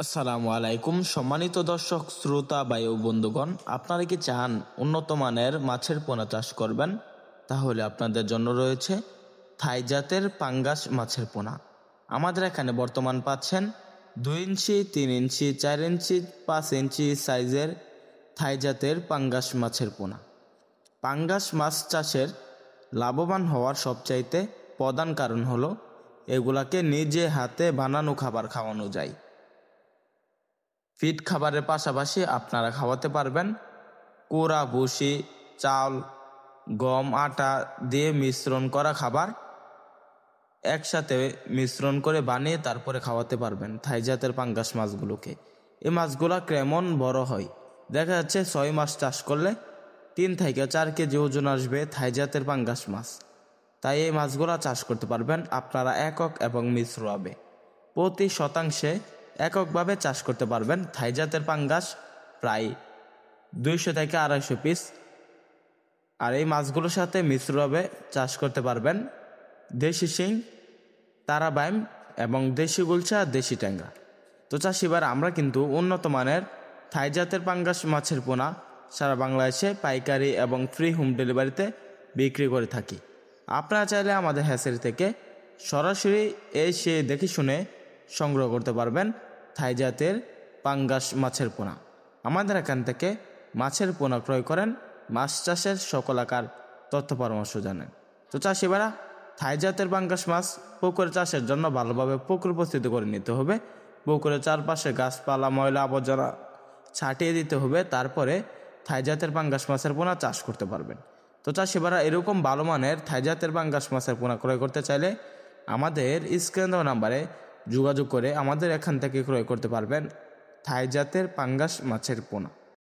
আসসালামু আলাইকুম সম্মানিত দর্শক শ্রোতা বায়ু বন্ধুগণ, আপনারা কি চান উন্নত মানের মাছের পোনা চাষ করবেন? তাহলে আপনাদের জন্য রয়েছে থাই জাতের পাঙ্গাস মাছের পোনা। আমাদের এখানে বর্তমান পাচ্ছেন 2 ইঞ্চি, 3 ইঞ্চি, 4 ইঞ্চি, 5 ইঞ্চি সাইজের থাই জাতের পাঙ্গাস মাছের পোনা। পাঙ্গাস মাছ চাষের লাভবান হওয়ার সবচাইতে প্রধান কারণ হলো এগুলাকে নিজে হাতে বানানো খাবার খাওয়ানো যায়। ফিড খাবারের পাশাপাশি আপনারা খাওয়াতে পারবেন কোরা, ভুসি, চাল, গম, আটা দিয়ে মিশ্রণ করা খাবার একসাথে মিশ্রণ করে বানিয়ে তারপরে খাওয়াতে পারবেন থাই জাতের পাঙ্গাস মাছগুলোকে। এই মাছগুলো কেমন বড় হয়, দেখা যাচ্ছে 6 মাস চাষ করলে 3 থেকে 4 কেজি ওজন আসবে থাই জাতের পাঙ্গাস মাছ। তাই এই মাছগুলো চাষ করতে পারবেন আপনারা একক এবং মিশ্রভাবে। প্রতি শতাংশে এককভাবে চাষ করতে পারবেন থাই জাতের পাঙ্গাস প্রায় 200 থেকে 250 পিস। আর এই মাছগুলোর সাথে মিশ্রভাবে চাষ করতে পারবেন দেশি শিং, তারাবাইম এবং দেশি গুলশা, দেশি ট্যাংরা। তো চাষিবার আমরা কিন্তু উন্নত মানের থাই জাতের পাঙ্গাস মাছের পোনা সারা বাংলাদেশে পাইকারি এবং ফ্রি হোম ডেলিভারিতে বিক্রি করে থাকি। আপনারা চাইলে আমাদের হ্যাচারি থেকে সরাসরি এসে দেখে শুনে সংগ্রহ করতে পারবেন থাই জাতের পাঙ্গাস মাছের পোনা। আমাদের এখান থেকে মাছের পোনা ক্রয় করেন, মাছ চাষের সকল আকার তথ্য পরামর্শ জানেন। তো চাষিবারা, থাই জাতের পাঙ্গাস মাছ পুকুরে চাষের জন্য ভালোভাবে পুকুর প্রস্তুত করে নিতে হবে। পুকুরের চারপাশে গাছপালা, ময়লা আবর্জনা ছাটিয়ে দিতে হবে, তারপরে থাই জাতের পাঙ্গাস মাছের পোনা চাষ করতে পারবেন। তো চাষিবারা, এরকম ভালো মানের থাই জাতের পাঙ্গাস মাছের পোনা ক্রয় করতে চাইলে আমাদের স্ক্রিনে দেওয়া নাম্বারে যোগাযোগ করে আমাদের এখান থেকে ক্রয় করতে পারবেন থাই জাতের পাঙ্গাস মাছের পোনা।